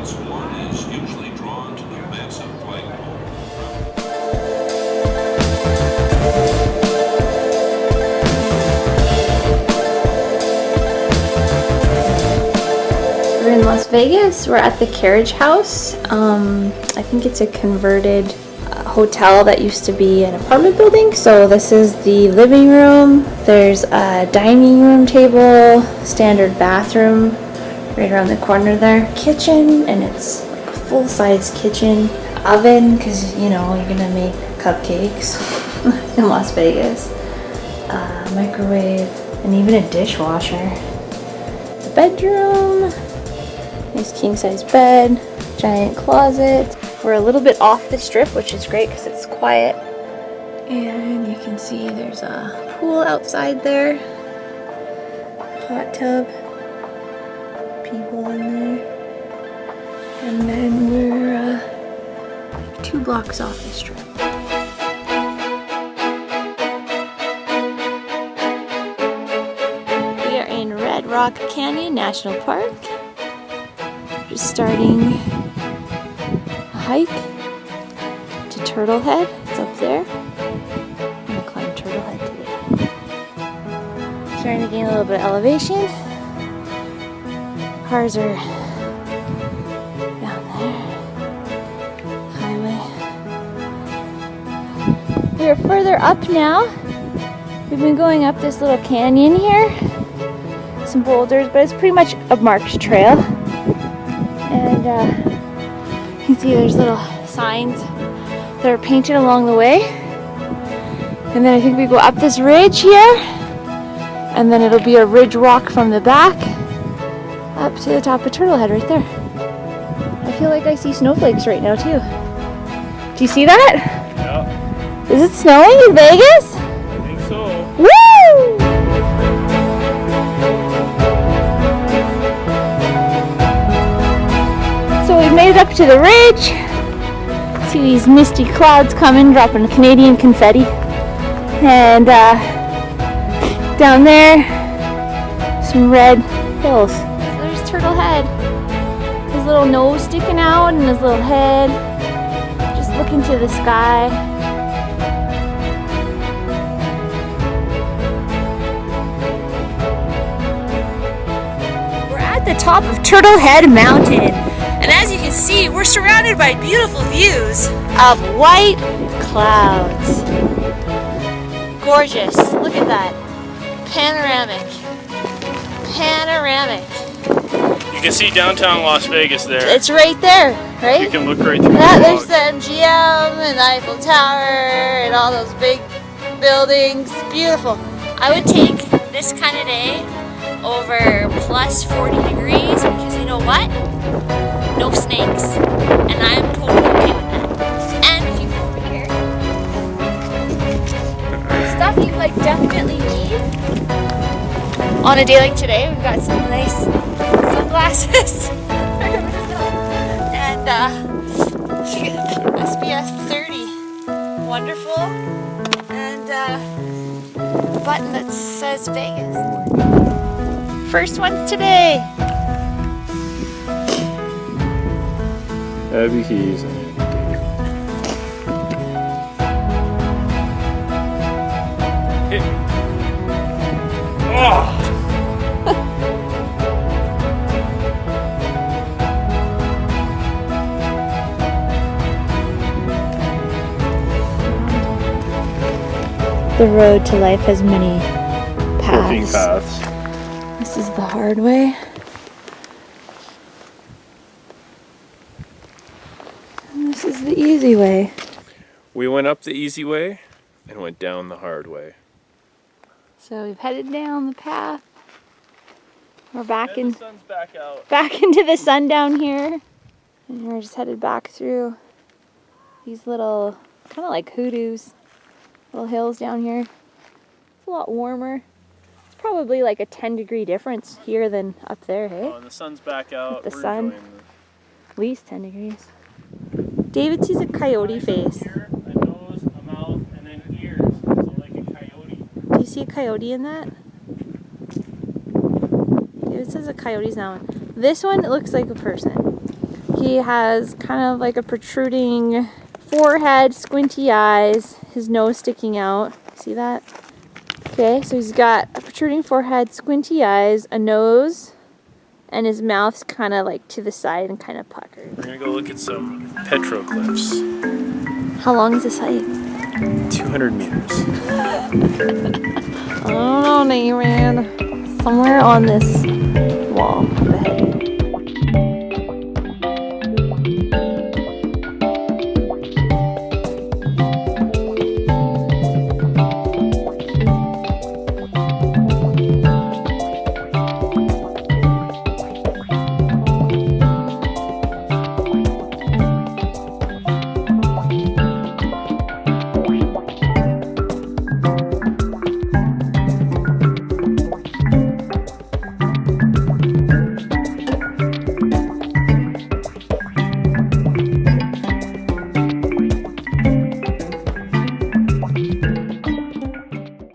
sights, one is usually drawn to the massive flagpole. We're in Las Vegas. We're at the Carriage House. I think it's a converted hotel that used to be an apartment building. So this is the living room. There's a dining room table, standard bathroom right around the corner there. Kitchen, and it's like a full-size kitchen. Oven, because you know you're gonna make cupcakes in Las Vegas. Microwave, and even a dishwasher. The bedroom. Nice king-size bed, giant closet. We're a little bit off the strip, which is great because it's quiet. And you can see there's a pool outside there. Hot tub. People in there. And then we're 2 blocks off the strip. We are in Red Rock Canyon National Park. Just starting a hike to Turtlehead. It's up there. I'm gonna climb Turtlehead today. Starting to gain a little bit of elevation. Cars are down there. Highway. We are further up now. We've been going up this little canyon here. Some boulders, but it's pretty much a marked trail. And you can see there's little signs that are painted along the way. And then I think we go up this ridge here, and then it'll be a ridge walk from the back up to the top of Turtlehead right there. I feel like I see snowflakes right now too. Do you see that? Yeah. Is it snowing in Vegas? I think so. Woo! So we made it up to the ridge. See these misty clouds coming, dropping Canadian confetti. And down there, some red hills. So there's Turtlehead. His little nose sticking out and his little head. Just looking to the sky. We're at the top of Turtlehead Mountain. And as you can see, we're surrounded by beautiful views of white clouds. Gorgeous. Look at that. Panoramic. Panoramic. You can see downtown Las Vegas there. It's right there, right? You can look right through Yeah, the there's fog. the MGM and the Eiffel Tower and all those big buildings. Beautiful. I would take this kind of day over plus 40 degrees because you know what? No snakes. And I'm totally okay with that. And if you go over here, stuff you like definitely need on a day like today. We've got some nice sunglasses. And SPF 30. Wonderful. And a button that says Vegas. First ones today. Heavy keys. Hit me. Oh! The road to life has many Working paths. paths. This is the hard way. And this is the easy way. We went up the easy way and went down the hard way. So we've headed down the path. We're back And in the sun's back out. back into the sun down here. And we're just headed back through these little kind of like hoodoos. Little hills down here. It's a lot warmer. It's probably like a 10-degree difference here than up there, hey? Oh, and the sun's back out. With the We're sun. enjoying At least 10 degrees. David sees a coyote face. Here, a nose, a mouth, and then ears. So like a coyote. Do you see a coyote in that? David says a coyote's now. This one looks like a person. He has kind of like a protruding forehead, squinty eyes, his nose sticking out. See that? Okay, so he's got a protruding forehead, squinty eyes, a nose, and his mouth's kind of like to the side and kind of puckered. We're gonna go look at some petroglyphs. How long is this hike? 200 meters. I don't know, Nathan. Somewhere on this wall up ahead.